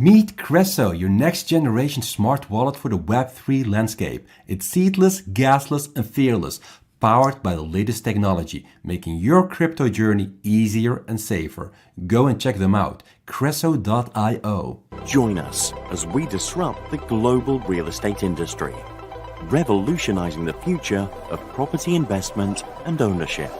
Meet Cresso, your next generation smart wallet for the Web3 landscape. It's seedless, gasless, and fearless, powered by the latest technology, making your crypto journey easier and safer. Go and check them out. Cresso.io. Join us as we disrupt the global real estate industry, revolutionizing the future of property investment and ownership.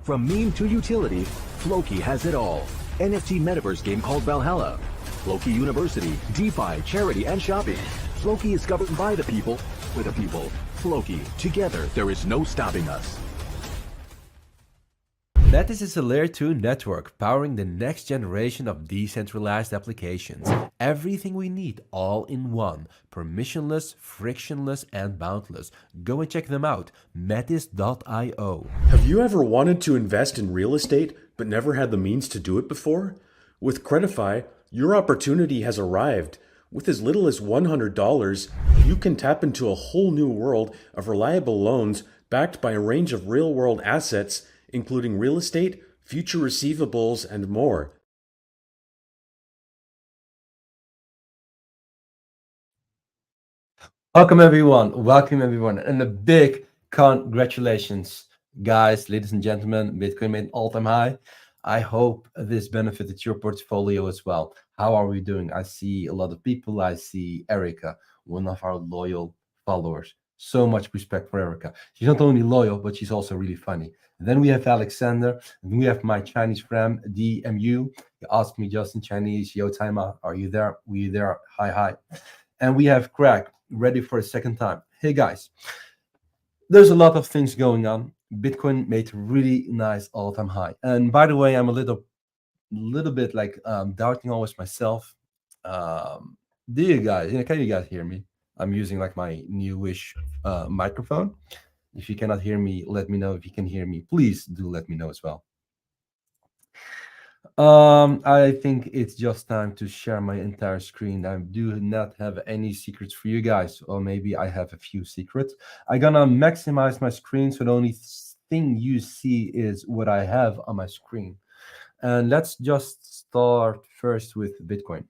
From meme to utility, Floki has it all. NFT metaverse game called Valhalla. Floki University, DeFi, charity, and shopping. Floki is governed by the people, for the people. Floki, together there is no stopping us. That is a Layer 2 network powering the next generation of decentralized applications. Everything we need all in one. Permissionless, frictionless, and boundless. Go and check them out. Metis.io. Have you ever wanted to invest in real estate but never had the means to do it before? With Credify, your opportunity has arrived. With as little as $100, you can tap into a whole new world of reliable loans backed by a range of real-world assets, including real estate, future receivables, and more. Welcome everyone, and a big congratulations, guys, ladies and gentlemen. Bitcoin made an all-time high. I hope this benefited your portfolio as well. How are we doing? I see a lot of people. I see Erica, one of our loyal followers. So much respect for Erica. She's not only loyal, but she's also really funny. And then we have Alexander, and we have my Chinese friend, DMU. He asked me just in Chinese, Yo, Taima, are you there? Were you there? Hi. And we have Craig, ready for a second time. Hey, guys, there's a lot of things going on. Bitcoin made a really nice all-time high. And by the way, I'm a little bit like doubting always myself. Do you guys, can you guys hear me? I'm using like my newish microphone. If you cannot hear me, let me know. If you can hear me, please do let me know as well. I think it's just time to share my entire screen. I do not have any secrets for you guys, or maybe I have a few secrets. I'm gonna maximize my screen so the only thing you see is what I have on my screen. And let's just start first with Bitcoin.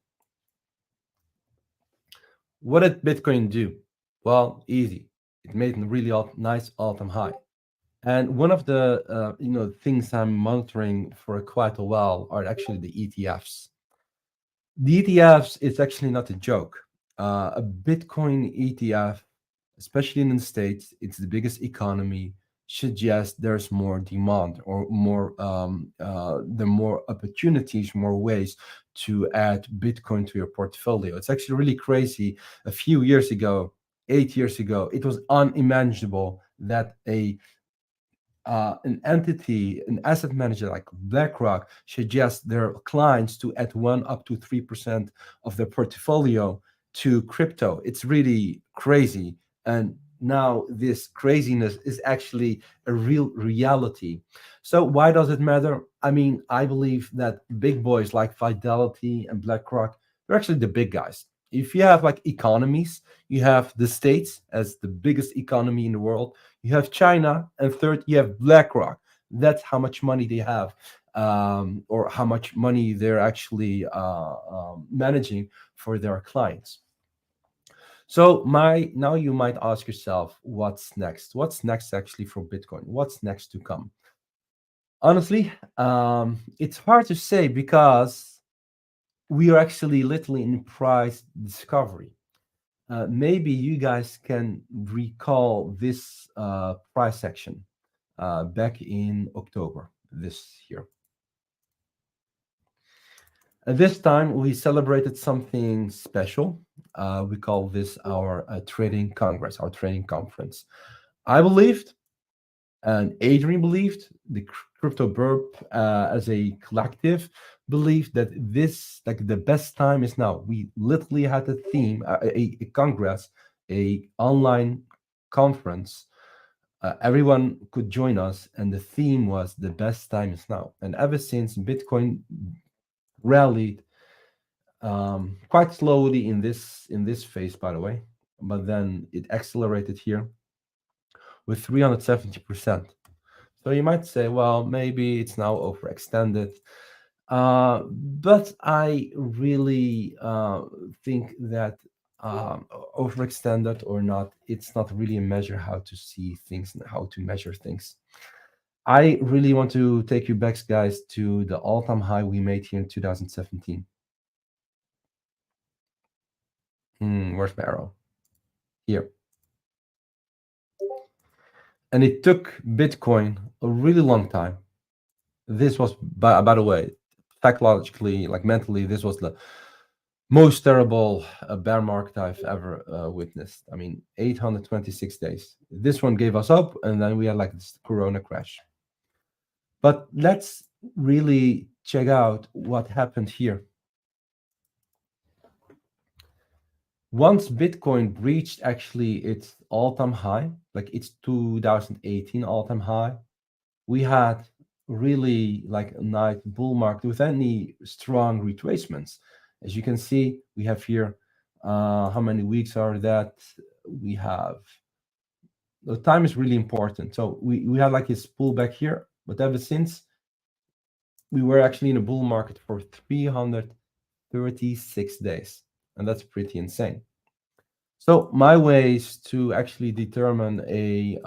What did Bitcoin do? Well, easy. It made a really nice all-time high. And one of the things I'm monitoring for quite a while are actually the ETFs. The ETFs is actually not a joke. A Bitcoin ETF, especially in the States, it's the biggest economy, suggests there's more demand or more there are more opportunities, more ways to add Bitcoin to your portfolio. It's actually really crazy. A few years ago, 8 years ago, it was unimaginable that an entity, an asset manager like BlackRock suggest their clients to add 1 up to 3% of their portfolio to crypto. It's really crazy. And now this craziness is actually a real reality. So why does it matter? I mean, I believe that big boys like Fidelity and BlackRock, they're actually the big guys. If you have like economies, you have the States as the biggest economy in the world, you have China, and third, you have BlackRock. That's how much money they have, or how much money they're actually managing for their clients. So now you might ask yourself, what's next? What's next actually for Bitcoin? What's next to come? Honestly, it's hard to say because we are actually literally in price discovery. Maybe you guys can recall this price action back in October this year. At this time, we celebrated something special. We call this our trading congress, our trading conference. I believed, and Adrian believed, the crypto burp as a collective believed that this, like, the best time is now. We literally had a theme, a congress, a online conference. Everyone could join us, and the theme was the best time is now. And ever since, Bitcoin rallied quite slowly in this phase, by the way, but then it accelerated here with 370%. So you might say, well, maybe it's now overextended. But I really think that overextended or not, it's not really a measure how to see things and how to measure things. I really want to take you back, guys, to the all-time high we made here in 2017. Where's my arrow? Here. And it took Bitcoin a really long time. This was, by the way, psychologically, like mentally, this was the most terrible bear market I've ever witnessed. I mean, 826 days. This one gave us up, and then we had like this Corona crash. But let's really check out what happened here. Once Bitcoin breached actually its all-time high, like its 2018 all-time high, we had really like a nice bull market with any strong retracements. As you can see, we have here, how many weeks are that? We have, the time is really important. So we had like this pullback here, but ever since, we were actually in a bull market for 336 days. And that's pretty insane. So my ways to actually determine a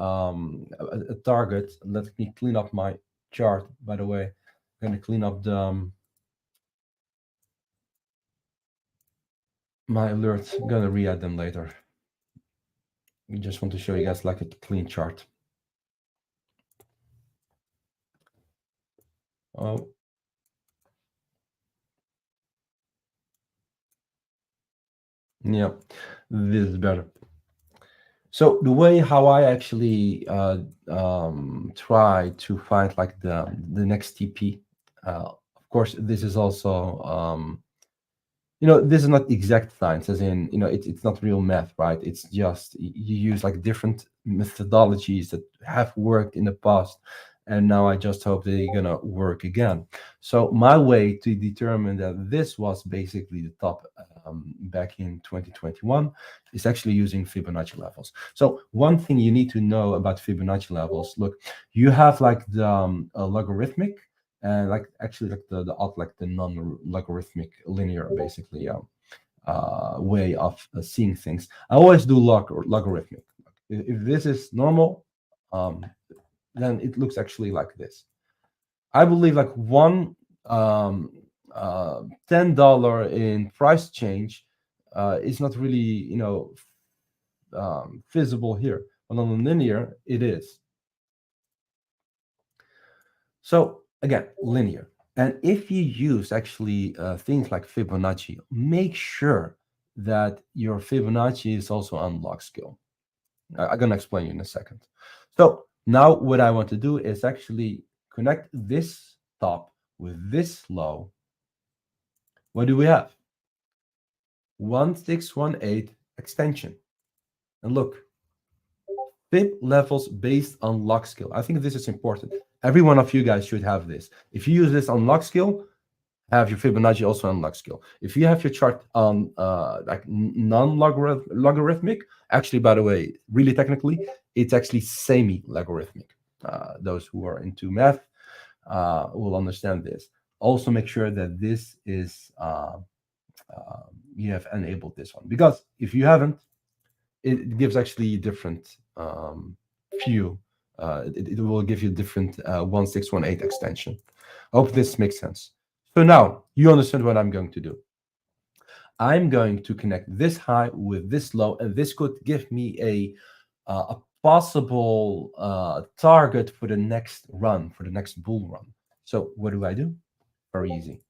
target, let me clean up my chart, by the way. I'm going to clean up the my alerts. I'm going to re-add them later. I just want to show you guys like a clean chart. Oh. Yeah, this is better. So the way how I actually try to find like the next TP, of course, this is also this is not exact science, as in it's not real math, right? It's just you use like different methodologies that have worked in the past, and now I just hope they're gonna work again. So my way to determine that this was basically the top back in 2021 is actually using Fibonacci levels. So one thing you need to know about Fibonacci levels, look, you have like the logarithmic and like actually like the non-logarithmic linear basically way of seeing things. I always do logarithmic. If this is normal, then it looks actually like this. I believe like one $10 in price change is not really visible here, but on the linear it is. So again, linear. And if you use actually things like Fibonacci, make sure that your Fibonacci is also on log scale. I'm going to explain you in a second. So now what I want to do is actually connect this top with this low. What do we have? 1618 extension. And look, Fib levels based on log scale. I think this is important. Every one of you guys should have this. If you use this on log scale, have your Fibonacci also on log scale. If you have your chart on like non-logarithmic, actually, by the way, really technically, it's actually semi-logarithmic. Those who are into math will understand this. Also, make sure that this is you have enabled this one, because if you haven't, it gives actually different view. It will give you different 1618 extension. I hope this makes sense. So now you understand what I'm going to do. I'm going to connect this high with this low, and this could give me a possible target for the next run, for the next bull run. So what do? Very easy.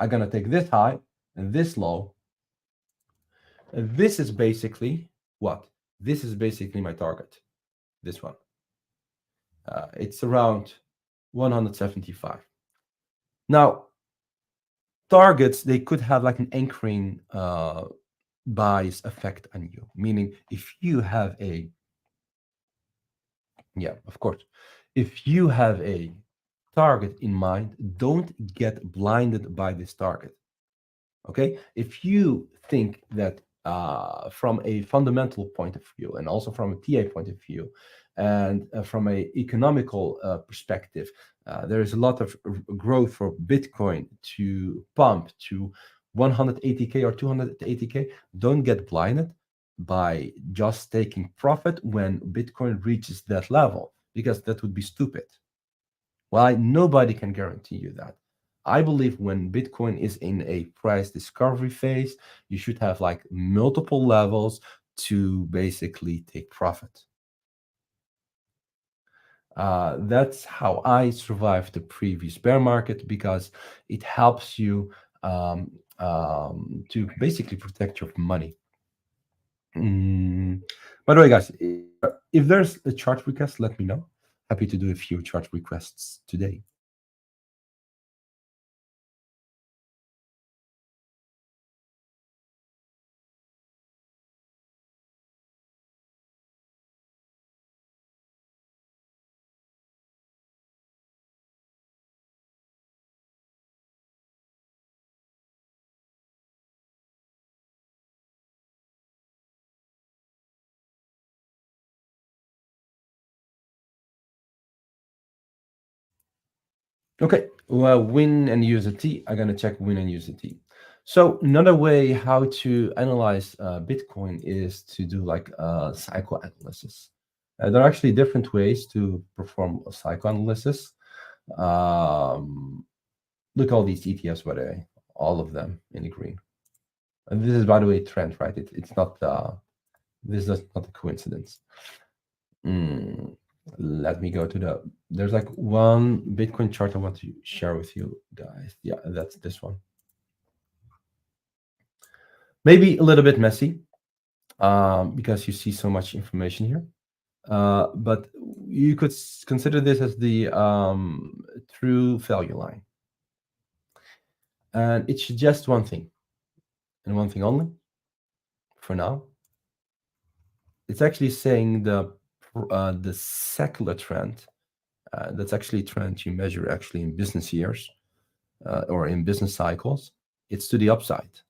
I'm going to take this high and this low. And this is basically what? This is basically my target. This one. It's around 175. Now, targets, they could have like an anchoring bias effect on you. Meaning, if you have a, of course, if you have a target in mind, don't get blinded by this target. Okay, if you think that from a fundamental point of view, and also from a TA point of view, and from a economical perspective, there is a lot of growth for Bitcoin to pump to 180k or 280k. Don't get blinded by just taking profit when Bitcoin reaches that level, because that would be stupid. Why? Nobody can guarantee you that. I believe when Bitcoin is in a price discovery phase, you should have like multiple levels to basically take profit. That's how I survived the previous bear market, because it helps you to basically protect your money. By the way, guys, if there's a chart request, let me know. Happy to do a few chart requests today. Okay, well, win and USDT. I'm gonna check win and USDT. So another way how to analyze Bitcoin is to do like cycle analysis. There are actually different ways to perform a cycle analysis. Look all these ETFs, by the way, all of them in the green. And this is, by the way, trend, right? It's not this is not a coincidence. Let me go to there's like one Bitcoin chart I want to share with you guys. Yeah, that's this one. Maybe a little bit messy because you see so much information here. But you could consider this as the true value line. And it suggests one thing, and one thing only, for now. It's actually saying the secular trend, that's actually a trend you measure actually in business years or in business cycles. It's to the upside,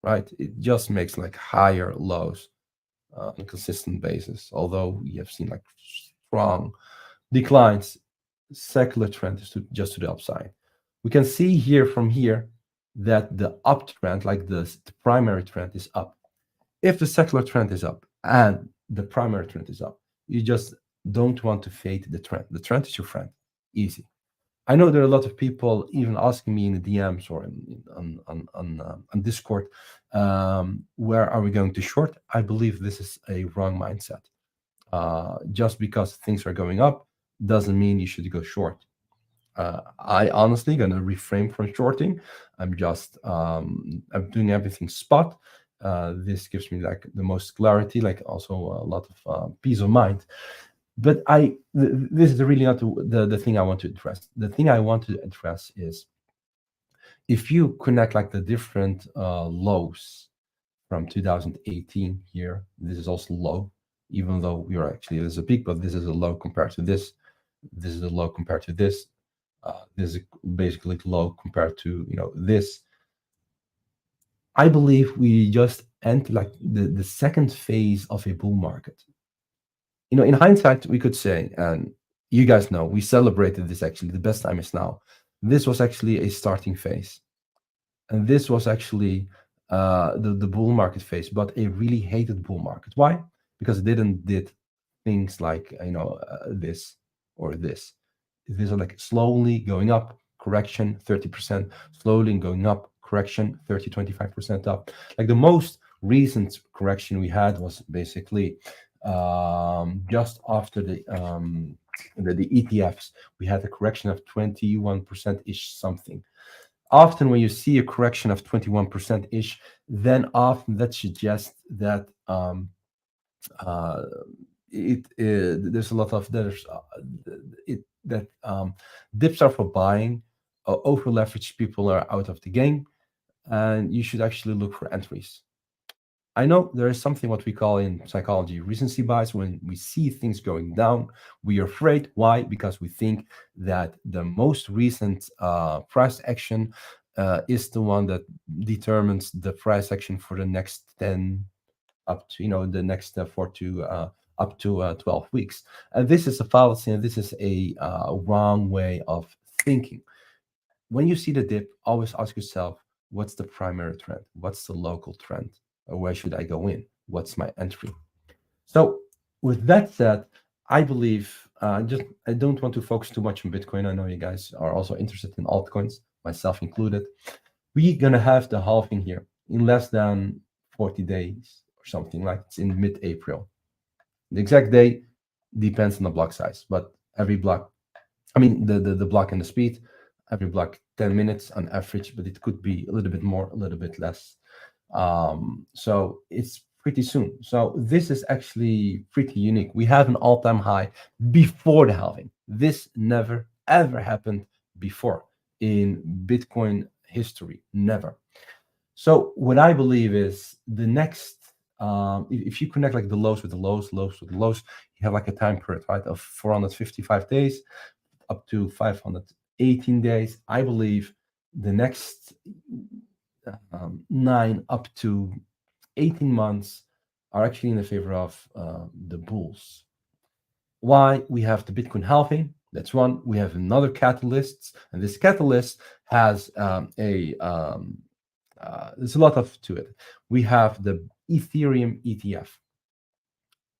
right? It just makes like higher lows on a consistent basis. Although we have seen like strong declines, secular trend is just to the upside. We can see here from here that the uptrend, like the primary trend, is up. If the secular trend is up and the primary trend is up, you just don't want to fade the trend. The trend is your friend. Easy. I know there are a lot of people even asking me in the DMs or on Discord, where are we going to short? I believe this is a wrong mindset. Just because things are going up doesn't mean you should go short. I honestly gonna refrain from shorting. I'm doing everything spot. This gives me like the most clarity, like also a lot of peace of mind. But this is really not the thing I want to address. The thing I want to address is if you connect like the different lows from 2018 here, this is also low, even though we are actually, there's a peak, but this is a low compared to this. This is a low compared to this. This is basically low compared to this. I believe we just enter like the second phase of a bull market. In hindsight, we could say, and you guys know, we celebrated this actually. The best time is now. This was actually a starting phase, and this was actually the bull market phase, but a really hated bull market. Why? Because it did things like this or this. These are like slowly going up, correction 30%, slowly going up, correction 30-25% up. Like the most recent correction we had was basically just after the ETFs. We had a correction of 21% ish something. Often when you see a correction of 21% ish, then often that suggests that there's a lot of dips are for buying, over leveraged people are out of the game, and you should actually look for entries. I know there is something what we call in psychology recency bias. When we see things going down, we are afraid. Why? Because we think that the most recent price action is the one that determines the price action for the next 10 up to the next 4 to up to 12 weeks. And this is a fallacy, and this is a wrong way of thinking. When you see the dip, always ask yourself, what's the primary trend? What's the local trend? Or where should I go in? What's my entry? So with that said, I believe I don't want to focus too much on Bitcoin. I know you guys are also interested in altcoins, myself included. We're going to have the halving here in less than 40 days or something, like it's in mid-April. The exact day depends on the block size, but every block, I mean, the block and the speed, every block 10 minutes on average, but it could be a little bit more, a little bit less. So it's pretty soon. So this is actually pretty unique. We have an all-time high before the halving. This never, ever happened before in Bitcoin history, never. So what I believe is the next, if you connect like the lows with the lows, lows with the lows, you have like a time period, right, of 455 days up to 518 days. I believe the next 9 up to 18 months are actually in the favor of the bulls. Why? We have the Bitcoin halving. That's one. We have another catalyst, and this catalyst has there's a lot to it. We have the Ethereum ETF.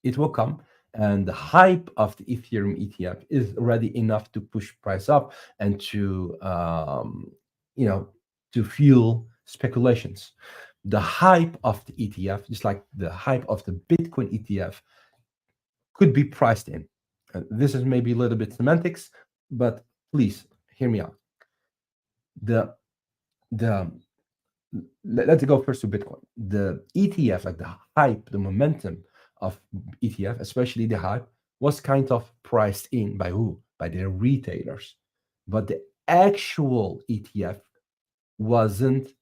It will come, and the hype of the Ethereum ETF is already enough to push price up and to to fuel speculations. The hype of the ETF, just like the hype of the Bitcoin ETF, could be priced in. This is maybe a little bit semantics, but please hear me out. Let's go first to Bitcoin. The ETF, like the hype, the momentum of ETF, especially the hype, was kind of priced in by who? By the retailers. But the actual ETF wasn't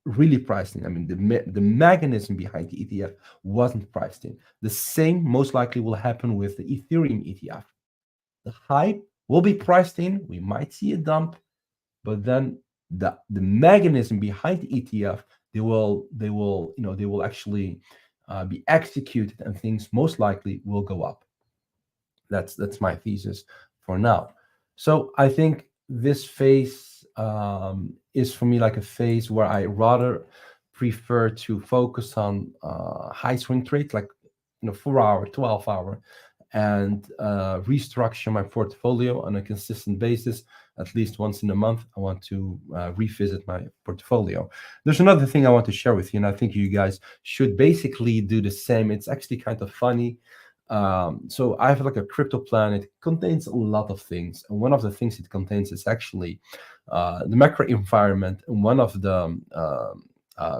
really priced in. I mean, the mechanism behind the ETF wasn't priced in. The same most likely will happen with the Ethereum ETF. The hype will be priced in. We might see a dump, but then the mechanism behind the ETF, they will actually be executed, and things most likely will go up. That's my thesis for now. So I think this phase is for me like a phase where I rather prefer to focus on high swing trades, like 4-hour, 12-hour, and restructure my portfolio on a consistent basis. At least once in a month, I want to revisit my portfolio. There's another thing I want to share with you, and I think you guys should basically do the same. It's actually kind of funny. So I have like a crypto plan. It contains a lot of things, and one of the things it contains is actually the macro environment. And one of the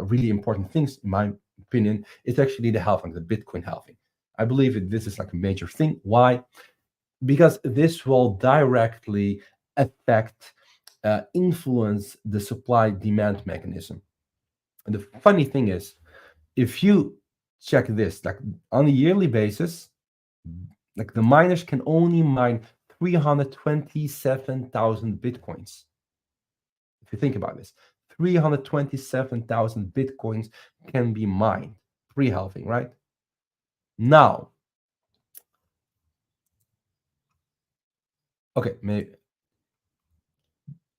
really important things, in my opinion, is actually the halving, the Bitcoin halving. I believe this is like a major thing. Why? Because this will directly affect, influence the supply-demand mechanism. And the funny thing is, if you check this, like on a yearly basis, like the miners can only mine 327,000 Bitcoins. If you think about this, 327,000 Bitcoins can be mined pre-halving, right? Now, okay, maybe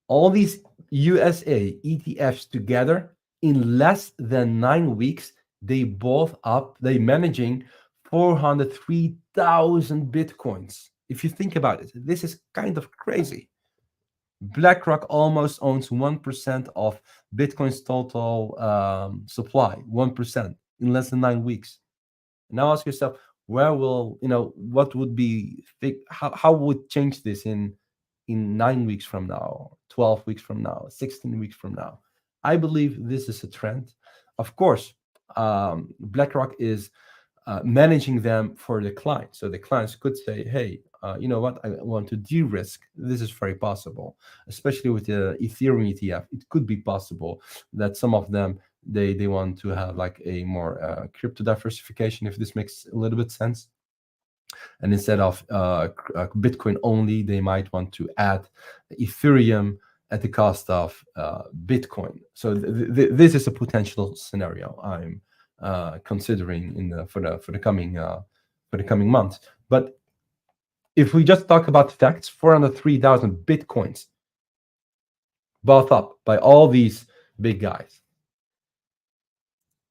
all these USA ETFs together in less than 9 weeks, they managing 403,000 Bitcoins. If you think about it, this is kind of crazy. BlackRock almost owns 1% of Bitcoin's total supply, 1% in less than 9 weeks. Now ask yourself, where will, what would be, how would change this in 9 weeks from now, 12 weeks from now, 16 weeks from now? I believe this is a trend. Of course, BlackRock is managing them for the client. So the clients could say, hey, you know what, I want to de-risk. This is very possible, especially with the Ethereum ETF. It could be possible that some of them, they want to have like a more crypto diversification, if this makes a little bit sense. And instead of Bitcoin only, they might want to add Ethereum at the cost of Bitcoin. So this is a potential scenario I'm considering for the coming months. But if we just talk about facts, 403,000 Bitcoins bought up by all these big guys,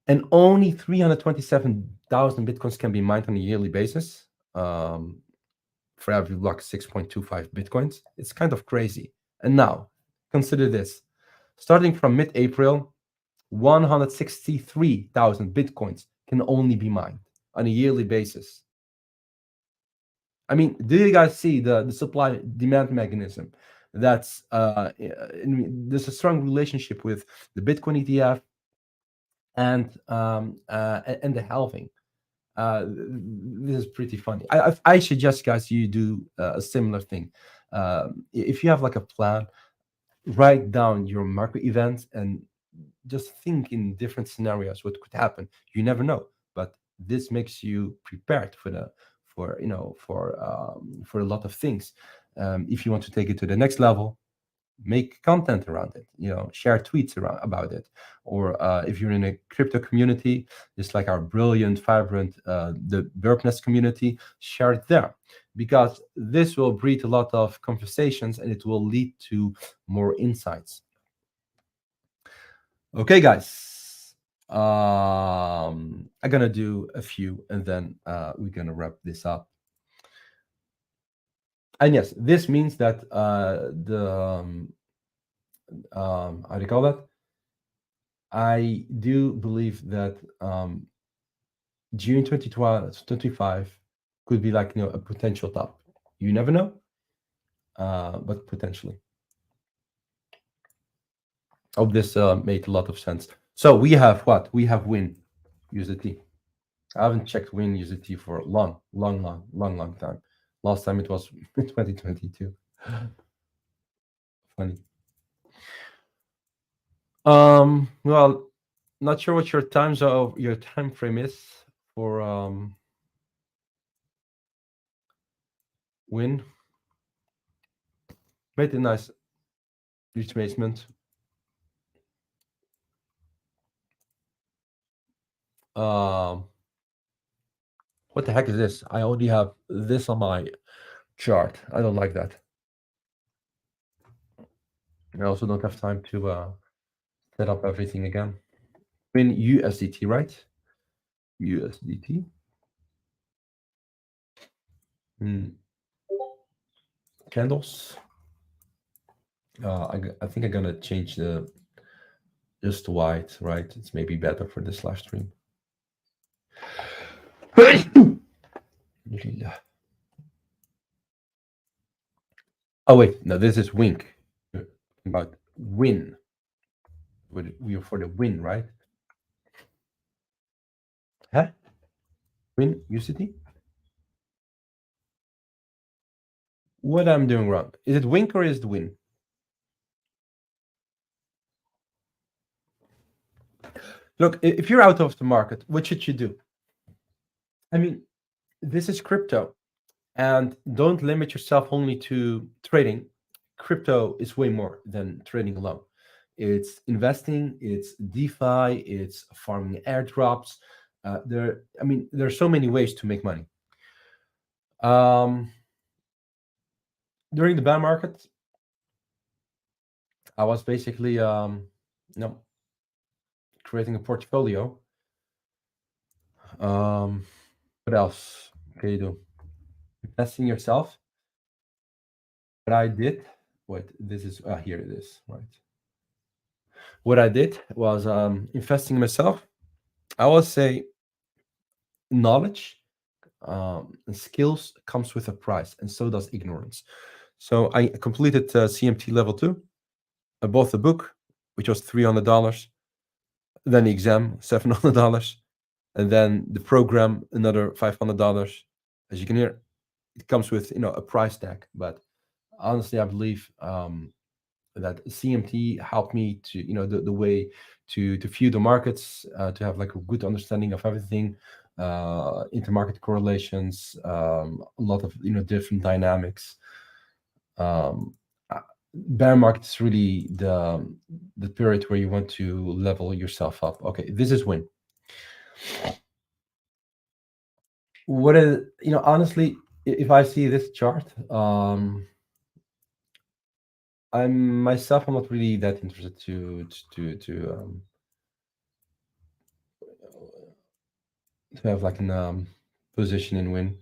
and only 327,000 Bitcoins can be mined on a yearly basis. For every block, 6.25 Bitcoins. It's kind of crazy. And now, consider this. Starting from mid-April, 163,000 Bitcoins can only be mined on a yearly basis. I mean, do you guys see the supply-demand mechanism? There's a strong relationship with the Bitcoin ETF and the halving. This is pretty funny. I suggest, guys, you do a similar thing. If you have like a plan, write down your market events and just think in different scenarios what could happen. You never know, but this makes you prepared for a lot of things. If you want to take it to the next level, make content around it, share tweets about it, or if you're in a crypto community, just like our brilliant, vibrant the Burpnest community, share it there, because this will breed a lot of conversations and it will lead to more insights. Okay, guys, I'm gonna do a few and then we're gonna wrap this up. And yes, this means that how do you call that? I do believe that June 2025 could be like a potential top. You never know, but potentially. Hope this made a lot of sense. So we have what? We have Win USDT. I haven't checked Win USDT for a long time. Last time it was 2022. Funny. Well, not sure what your time frame is for Win. Made a nice retracement. What the heck is this? I already have this on my chart. I don't like that. I also don't have time to set up everything again. Win USDT, right? USDT. Candles. I think I'm gonna change the just to white, right? It's maybe better for this live stream. Oh wait, no, this is Wink. About Win. We are for the win, right? Huh? Win USDT? What I'm doing wrong? Is it Wink or is it Win? Look, if you're out of the market, what should you do? I mean, this is crypto, and don't limit yourself only to trading. Crypto is way more than trading alone. It's investing, it's DeFi, it's farming airdrops. There are so many ways to make money. During the bear market, I was basically creating a portfolio. What else can you do? Investing yourself. What I did, this is here it is, right? What I did was investing in myself. I will say knowledge and skills comes with a price, and so does ignorance. So I completed CMT level 2. I bought the book, which was $300. Then the exam, $700, and then the program, another $500. As you can hear, it comes with a price tag. But honestly, I believe that CMT helped me to the way to view the markets, to have like a good understanding of everything, intermarket correlations, a lot of different dynamics. bear market is really the period where you want to level yourself up. Okay, this is win. What is, honestly, if I see this chart, I'm not really that interested to have like an position in win.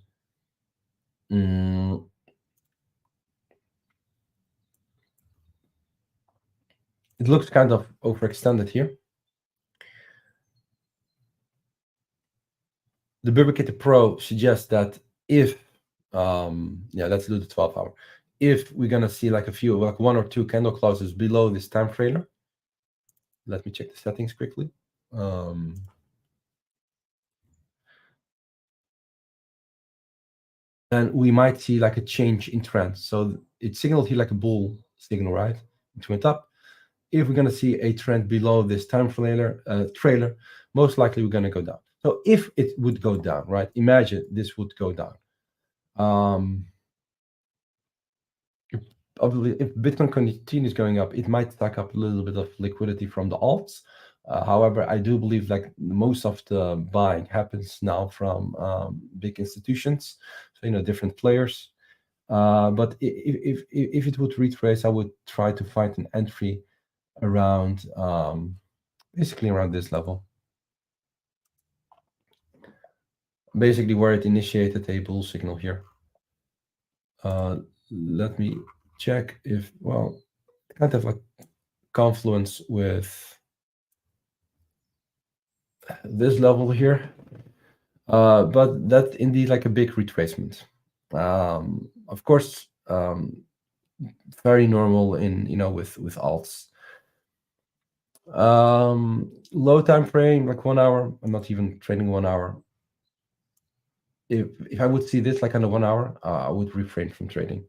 It looks kind of overextended here. The Burbicator Pro suggests that if, let's do the 12-hour. If we're gonna see like a few, like 1 or 2 candle closes below this time frame, let me check the settings quickly. And we might see like a change in trend. So it signaled here like a bull signal, right? It went up. If we're going to see a trend below this time trailer, most likely we're going to go down. So if it would go down, right? Imagine this would go down. Obviously, if Bitcoin continues going up, it might stack up a little bit of liquidity from the alts. However, I do believe like most of the buying happens now from big institutions, so different players. But if it would retrace, I would try to find an entry around basically around this level, basically where it initiated a bull signal here. Let me check if, well, kind of like confluence with this level here, but that's indeed like a big retracement. Of course, very normal in with alts. Low time frame like 1 hour. I'm not even trading 1 hour. If I would see this like on the 1 hour, I would refrain from trading.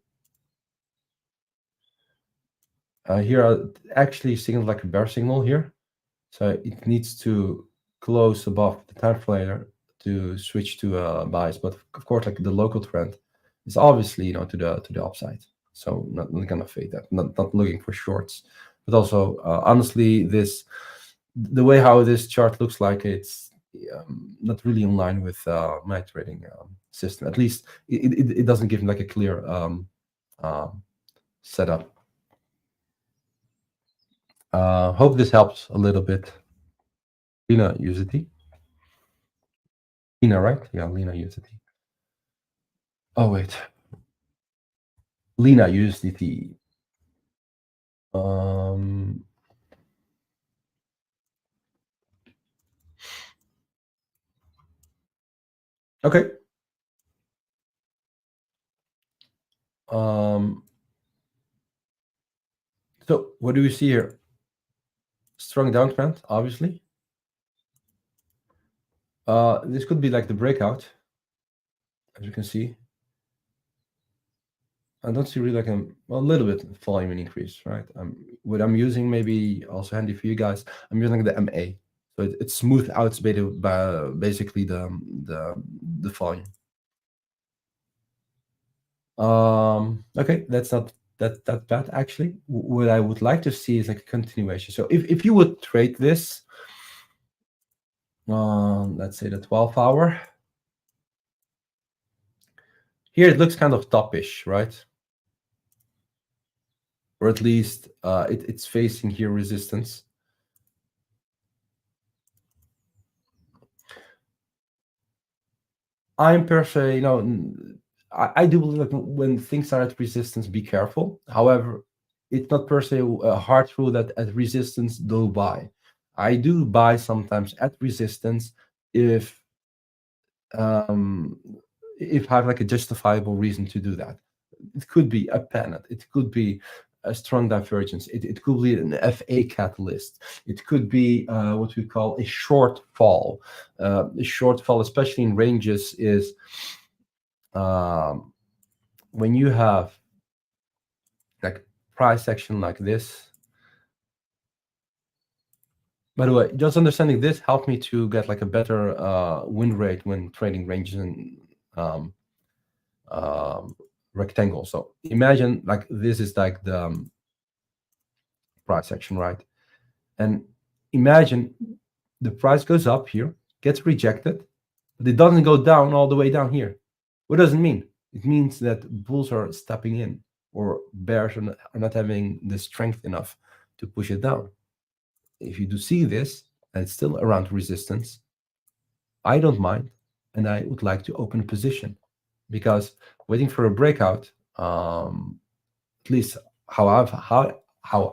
Here are actually signals like a bear signal here, so it needs to close above the time frame to switch to buys. But of course, like the local trend is obviously to the upside, so not gonna fade that. Not looking for shorts, but also honestly, the way how this chart looks like, it's not really in line with my trading system. At least it doesn't give like a clear setup. Hope this helps a little bit. Lina USDT. Lina, right? Yeah, Lina USDT. Oh wait, Lina USDT. Okay. So what do we see here? Strong downtrend, obviously. This could be like the breakout, as you can see. I don't see really like a little bit volume increase, right? What I'm using, maybe also handy for you guys, I'm using the MA, so it's smooth out by basically the volume. Okay, that's not that bad actually. What I would like to see is like a continuation. So if you would trade this, let's say the 12-hour, here it looks kind of topish, right? Or at least it's facing here resistance. I'm per se, I do believe like when things are at resistance, be careful. However, it's not per se a hard rule that at resistance don't buy. I do buy sometimes at resistance if I have like a justifiable reason to do that. It could be a panic. It could be a strong divergence. It could be an FA catalyst. It could be what we call a shortfall. A shortfall, especially in ranges, is when you have like price action like this. By the way, just understanding this helped me to get like a better win rate when trading ranges and rectangle. So imagine like this is like the price action, right? And imagine the price goes up here, gets rejected, but it doesn't go down all the way down here. What does it mean? It means that bulls are stepping in, or bears are not having the strength enough to push it down. If you do see this, and it's still around resistance, I don't mind, and I would like to open a position, because waiting for a breakout, at least how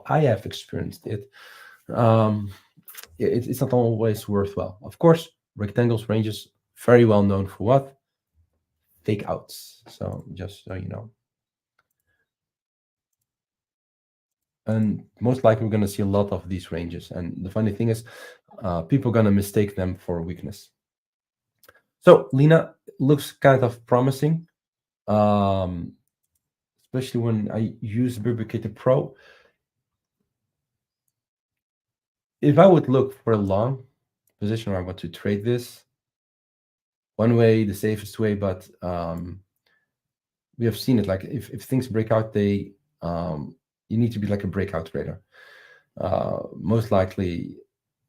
I have experienced it, it's not always worthwhile. Of course, rectangles ranges very well known for what? Fake outs. So just so you know. And most likely we're going to see a lot of these ranges. And the funny thing is, people are going to mistake them for weakness. So Lina looks kind of promising, especially when I use Biblicator Pro. If I would look for a long position where I want to trade this, one way, the safest way, but we have seen it, like if things break out, they you need to be like a breakout trader. Most likely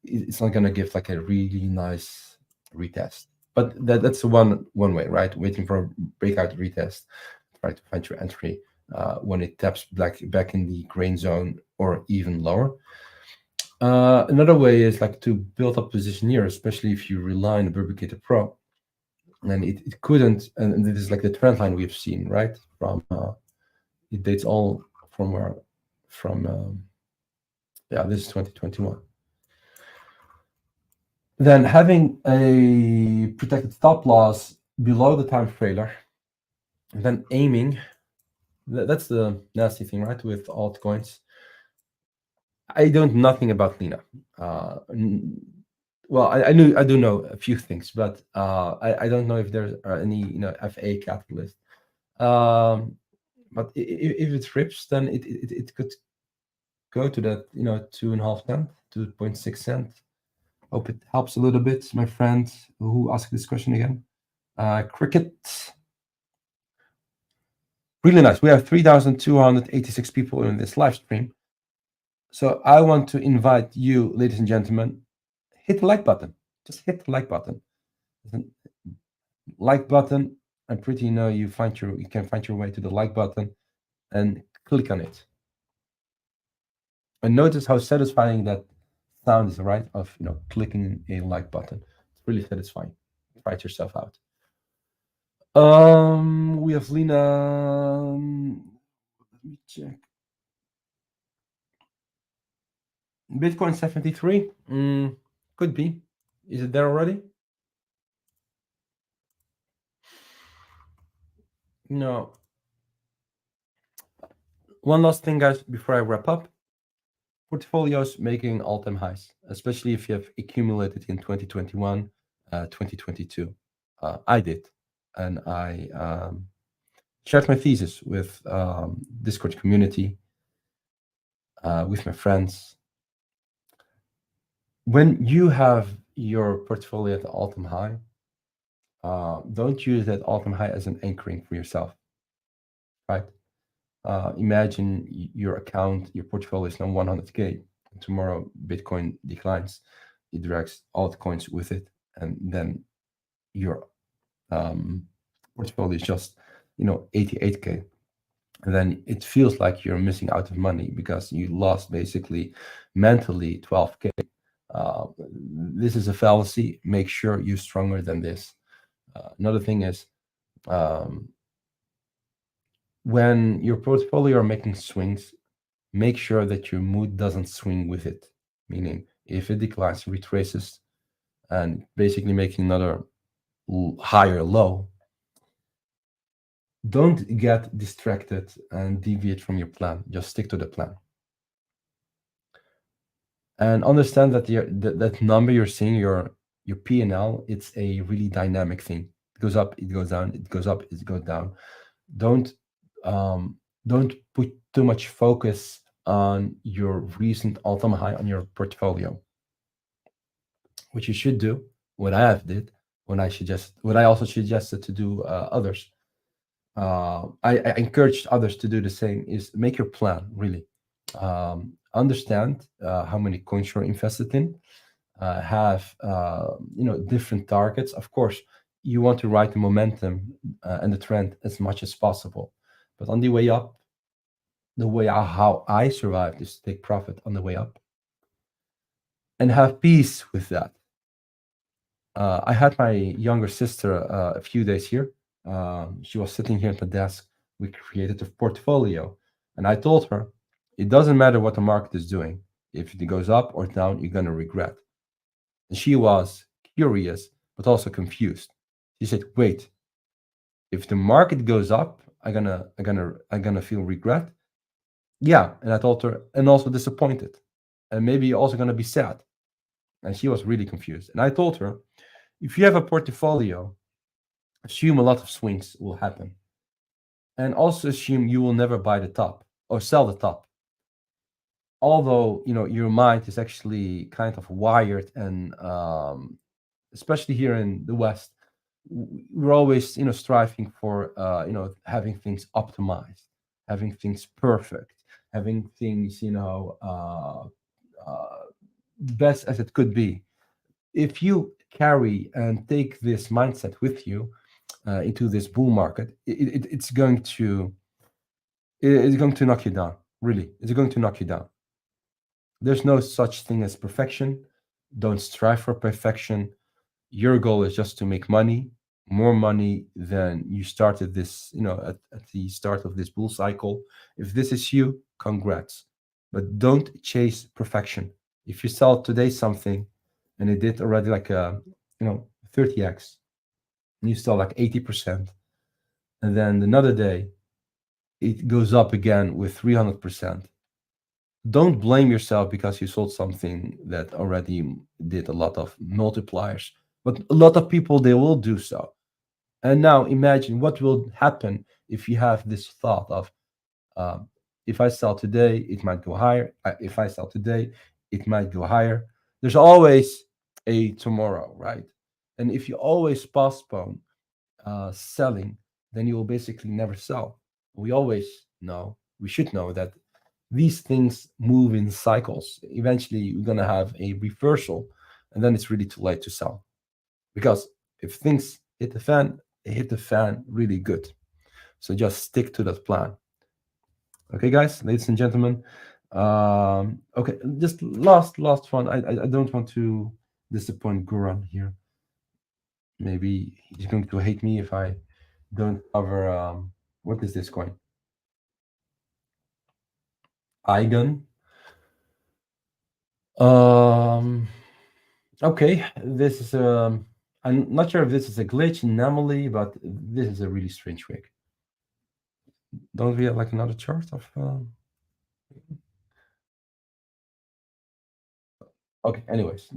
it's not going to give like a really nice retest, but that's one way, right? Waiting for a breakout retest, try to find your entry when it taps back in the grain zone or even lower. Another way is like to build up position here, especially if you rely on the Biblicator Pro. And it couldn't, and this is like the trend line we've seen, right? From it dates all from where, from yeah, this is 2021. Then having a protected stop loss below the time trailer, and then aiming. That's the nasty thing, right? With altcoins, I don't know nothing about Lina. Well, I do know a few things, but I don't know if there's any FA catalyst. But if it rips, then it could go to that 2.5 cent, 2.6 cent. Hope it helps a little bit. My friend who asked this question again, Cricket. Really nice. We have 3,286 people in this live stream. So I want to invite you, ladies and gentlemen, hit the like button. Just hit the like button. Like button. I'm pretty you can find your way to the like button and click on it. And notice how satisfying that sound is, right? Of clicking a like button. It's really satisfying. Try it yourself out. We have Lina. Let me check. Bitcoin 73. Could be. Is it there already? No. One last thing, guys, before I wrap up. Portfolios making all-time highs, especially if you have accumulated in 2021, 2022. I did, and I shared my thesis with Discord community, with my friends. When you have your portfolio at the all-time high, don't use that all-time high as an anchoring for yourself, right? Imagine your account, your portfolio is now 100K. Tomorrow, Bitcoin declines. It drags altcoins with it, and then your portfolio is just 88K. And then it feels like you're missing out of money because you lost basically mentally 12K. This is a fallacy. Make sure you're stronger than this. Another thing is, when your portfolio are making swings, make sure that your mood doesn't swing with it. Meaning, if it declines, retraces, and basically making another higher low, don't get distracted and deviate from your plan. Just stick to the plan. And understand that that number you're seeing, your PnL, it's a really dynamic thing. It goes up, it goes down, it goes up, it goes down. Don't put too much focus on your recent all-time high on your portfolio. What you should do, what I have did, what I also suggested to do others. I encouraged others to do the same, is make your plan, really. understand how many coins you're invested in, have different targets. Of course, you want to ride the momentum and the trend as much as possible, but on the way up, the way how I survived is to take profit on the way up and have peace with that. I had my younger sister a few days here. She was sitting here at the desk. We created a portfolio, and I told her, it doesn't matter what the market is doing. If it goes up or down, you're gonna regret. And she was curious, but also confused. She said, "Wait, if the market goes up, I'm gonna feel regret." Yeah, and I told her, and also disappointed, and maybe also gonna be sad. And she was really confused. And I told her, if you have a portfolio, assume a lot of swings will happen, and also assume you will never buy the top or sell the top. Although your mind is actually kind of wired, and especially here in the West, we're always striving for having things optimized, having things perfect, having things best as it could be. If you carry and take this mindset with you into this bull market, it's going to knock you down. Really, it's going to knock you down. There's no such thing as perfection. Don't strive for perfection. Your goal is just to make money, more money than you started this, at the start of this bull cycle. If this is you, congrats. But don't chase perfection. If you sell today something and it did already like 30x, and you sell like 80%, and then another day it goes up again with 300%. Don't blame yourself because you sold something that already did a lot of multipliers. But a lot of people, they will do so. And now imagine what will happen if you have this thought of, if I sell today, it might go higher. If I sell today, it might go higher. There's always a tomorrow, right? And if you always postpone selling, then you will basically never sell. We should know that these things move in cycles. Eventually, you're going to have a reversal, and then it's really too late to sell. Because if things hit the fan, they hit the fan really good. So just stick to that plan. Okay, guys, ladies and gentlemen. Okay, just last one. I don't want to disappoint Goran here. Maybe he's going to hate me if I don't cover. What is this coin? Eigen. Okay, this is I'm not sure if this is a glitch, anomaly, but this is a really strange wick. Don't we have like another chart of? Okay, anyways,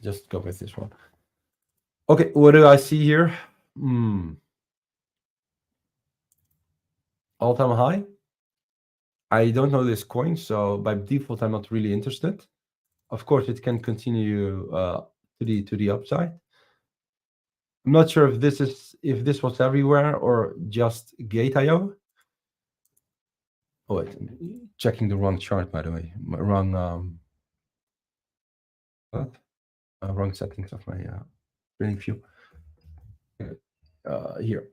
just go with this one. Okay, what do I see here? All-time high. I don't know this coin, so by default, I'm not really interested. Of course, it can continue to the upside. I'm not sure if this was everywhere or just Gate.io. Oh wait, I'm checking the wrong chart, by the way. Wrong wrong settings of my trading view. Here.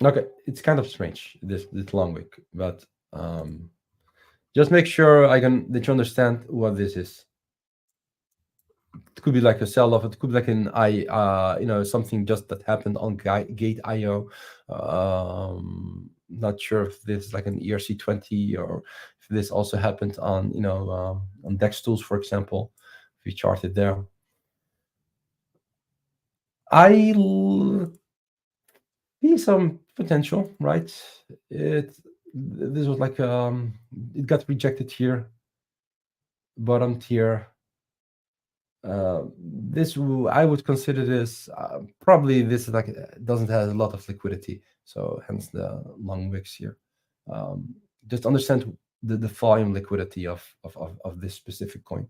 Okay, it's kind of strange this long wick, but just make sure that you understand what this is. It could be like a sell-off. It could be like something just that happened on Gate.io. Not sure if this is like an ERC20 or if this also happened on on DEX tools, for example. If we chart it there, I see some potential, right? This was like it got rejected here, bottom tier. This I would consider this probably this is like doesn't have a lot of liquidity, so hence the long wicks here. Just understand the volume liquidity of this specific coin.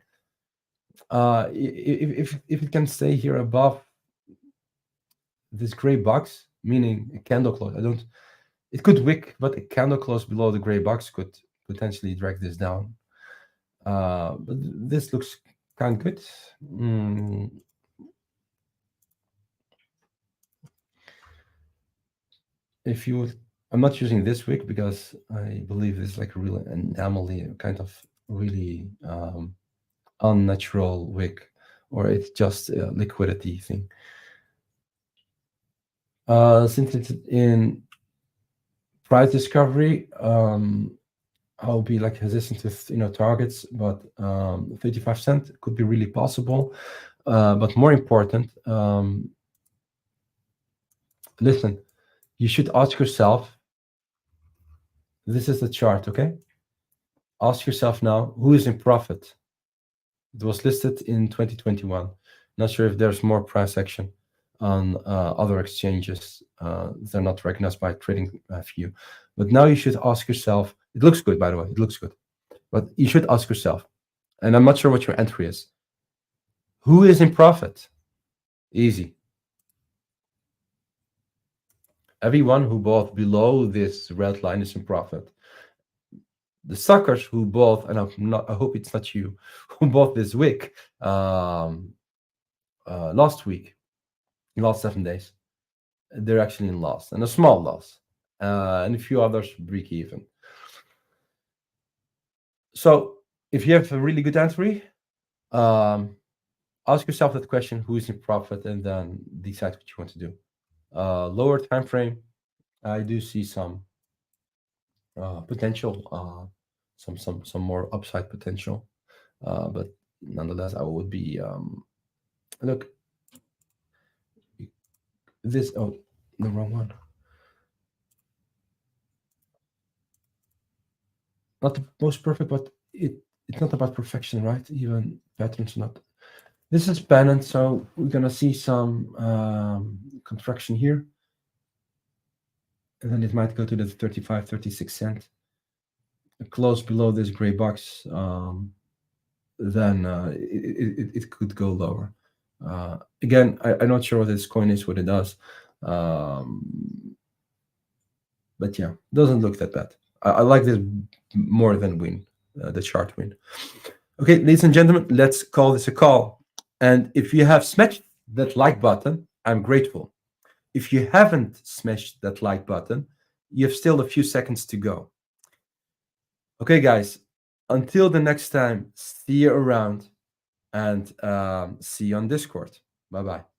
If it can stay here above this gray box, meaning a candle close, It could wick, but a candle close below the gray box could potentially drag this down. But this looks kind of good. If you would, I'm not using this wick because I believe this is like a real anomaly, kind of really unnatural wick, or it's just a liquidity thing. Since it's in price discovery, I'll be like hesitant with targets, but 35 cents could be really possible. But more important, listen, you should ask yourself, this is the chart, okay? Ask yourself now, who is in profit? It was listed in 2021. Not sure if there's more price action on other exchanges. They're not recognized by TradingView. But now you should ask yourself, it looks good, by the way, it looks good. But you should ask yourself, and I'm not sure what your entry is, who is in profit? Easy. Everyone who bought below this red line is in profit. The suckers who bought, and I hope it's not you, who bought this wick last week, last 7 days, they're actually in loss, and a small loss, and a few others break even. So if you have a really good entry, ask yourself that question, who is in profit, and then decide what you want to do. Lower time frame, I do see some potential, some more upside potential, but nonetheless, I would be look. This the wrong one. Not the most perfect, but it's not about perfection, right? Even patterns not. This is pennant, so we're gonna see some contraction here, and then it might go to the 35, 36 cent. Close below this gray box, then it could go lower. Again, I'm not sure what this coin is, what it does, but yeah, doesn't look that bad. I like this more than win, the chart win. Okay, ladies and gentlemen, let's call this a call. And if you have smashed that like button, I'm grateful. If you haven't smashed that like button, you have still a few seconds to go. Okay, guys, until the next time, see you around, and see you on Discord. Bye-bye.